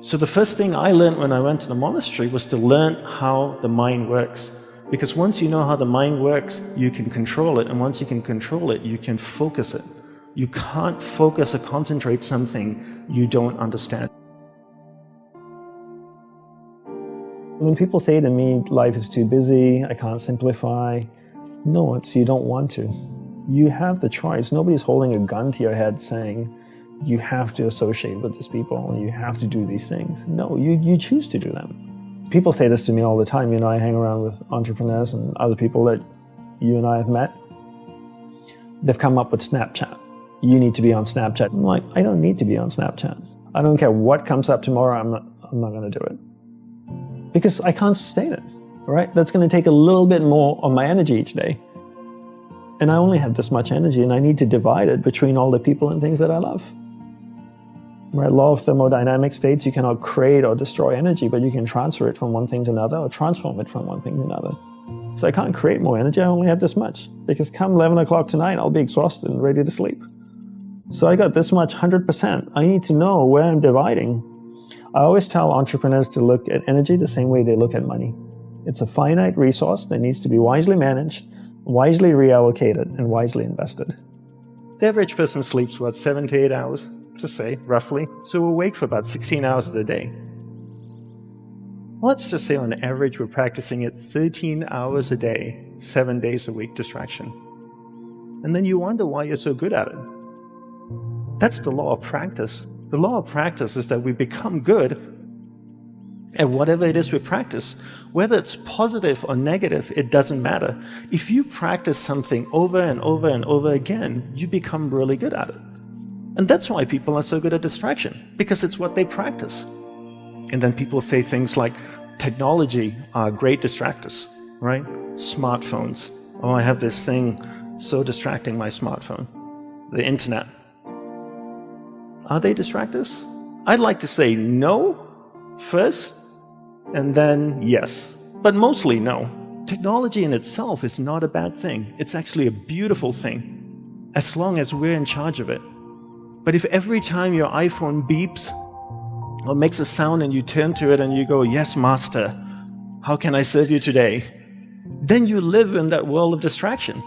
So the first thing I learned when I went to the monastery was to learn how the mind works. Because once you know how the mind works, you can control it. And once you can control it, you can focus it. You can't focus or concentrate something you don't understand. When people say to me, life is too busy, I can't simplify, no, it's you don't want to. You have the choice. Nobody's holding a gun to your head saying, you have to associate with these people and you have to do these things. No, you choose to do them. People say this to me all the time. You know, I hang around with entrepreneurs and other people that you and I have met. They've come up with Snapchat. You need to be on Snapchat. I'm like, I don't need to be on Snapchat. I don't care what comes up tomorrow, I'm not going to do it. Because I can't sustain it, right? That's going to take a little bit more of my energy each day. And I only have this much energy and I need to divide it between all the people and things that I love. Right? Law of thermodynamics states you cannot create or destroy energy, but you can transfer it from one thing to another or transform it from one thing to another. So I can't create more energy, I only have this much. Because come 11 o'clock tonight, I'll be exhausted and ready to sleep. So I got this much, 100%. I need to know where I'm dividing. I always tell entrepreneurs to look at energy the same way they look at money. It's a finite resource that needs to be wisely managed, wisely reallocated, and wisely invested. The average person sleeps, what, 7 to 8 hours, to say, roughly. So we're awake for about 16 hours of the day. Let's just say on average we're practicing it 13 hours a day, 7 days a week distraction. And then you wonder why you're so good at it. That's the law of practice. The law of practice is that we become good at whatever it is we practice. Whether it's positive or negative, it doesn't matter. If you practice something over and over and over again, you become really good at it. And that's why people are so good at distraction, because it's what they practice. And then people say things like, technology are great distractors, right? Smartphones. Oh, I have this thing so distracting, my smartphone. The internet. Are they distractors? I'd like to say no first, and then yes. But mostly no. Technology in itself is not a bad thing. It's actually a beautiful thing, as long as we're in charge of it. But if every time your iPhone beeps or makes a sound and you turn to it and you go, yes, master, how can I serve you today? Then you live in that world of distraction.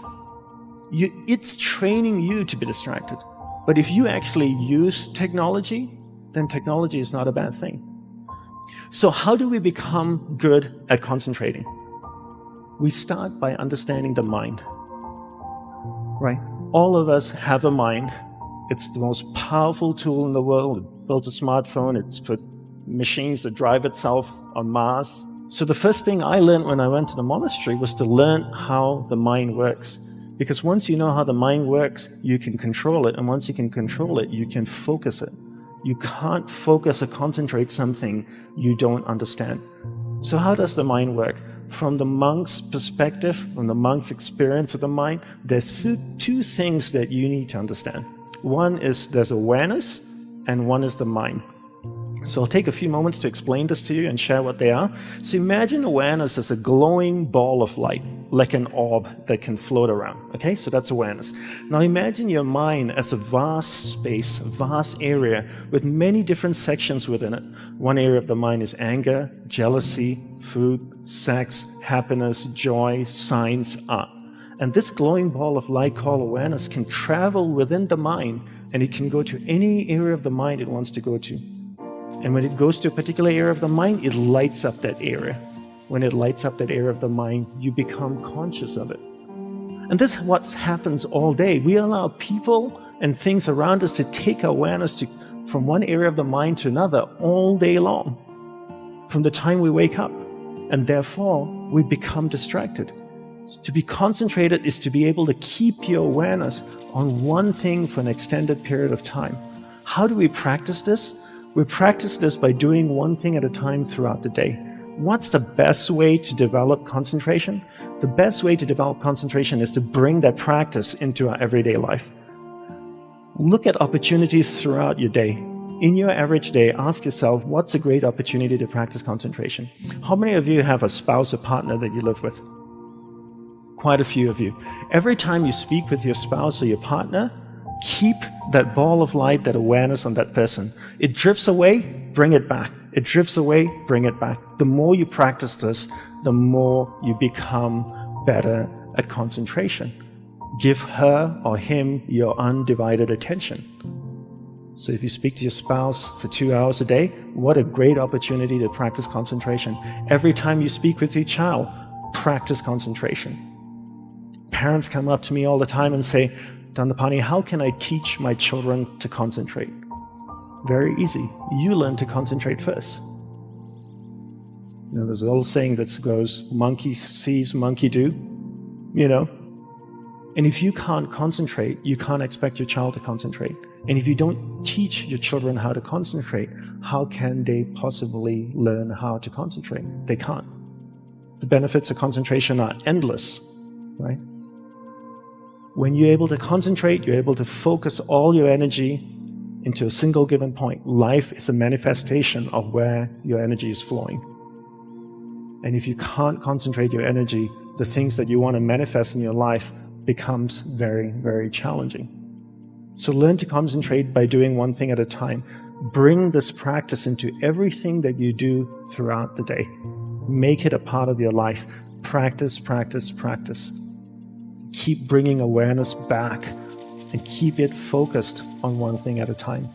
It's training you to be distracted. But if you actually use technology, then technology is not a bad thing. So how do we become good at concentrating? We start by understanding the mind, right? All of us have a mind. It's the most powerful tool in the world. It built a smartphone. It's put machines that drive itself on Mars. So the first thing I learned when I went to the monastery was to learn how the mind works. Because once you know how the mind works, you can control it. And once you can control it, you can focus it. You can't focus or concentrate something you don't understand. So how does the mind work? From the monk's perspective, from the monk's experience of the mind, there are two things that you need to understand. One is there's awareness, and one is the mind. So I'll take a few moments to explain this to you and share what they are. So imagine awareness as a glowing ball of light, like an orb that can float around. Okay, so that's awareness. Now imagine your mind as a vast space, a vast area with many different sections within it. One area of the mind is anger, jealousy, food, sex, happiness, joy, science, art. And this glowing ball of light called awareness can travel within the mind, and it can go to any area of the mind it wants to go to. And when it goes to a particular area of the mind, it lights up that area. When it lights up that area of the mind, you become conscious of it. And this is what happens all day. We allow people and things around us to take awareness from one area of the mind to another all day long, from the time we wake up. And therefore, we become distracted. To be concentrated is to be able to keep your awareness on one thing for an extended period of time. How do we practice this? We practice this by doing one thing at a time throughout the day. What's the best way to develop concentration? The best way to develop concentration is to bring that practice into our everyday life. Look at opportunities throughout your day. In your average day, ask yourself, what's a great opportunity to practice concentration? How many of you have a spouse or partner that you live with? Quite a few of you. Every time you speak with your spouse or your partner, keep that ball of light, that awareness on that person. It drifts away, bring it back. It drifts away, bring it back. The more you practice this, the more you become better at concentration. Give her or him your undivided attention. So if you speak to your spouse for 2 hours a day, what a great opportunity to practice concentration. Every time you speak with your child, practice concentration. Parents come up to me all the time and say, Dandapani, how can I teach my children to concentrate? Very easy. You learn to concentrate first. There's an old saying that goes, monkey sees, monkey do, And if you can't concentrate, you can't expect your child to concentrate. And if you don't teach your children how to concentrate, how can they possibly learn how to concentrate? They can't. The benefits of concentration are endless, right? When you're able to concentrate, you're able to focus all your energy into a single given point. Life is a manifestation of where your energy is flowing. And if you can't concentrate your energy, the things that you want to manifest in your life becomes very, very challenging. So learn to concentrate by doing one thing at a time. Bring this practice into everything that you do throughout the day. Make it a part of your life. Practice, practice, practice. Keep bringing awareness back and keep it focused on one thing at a time.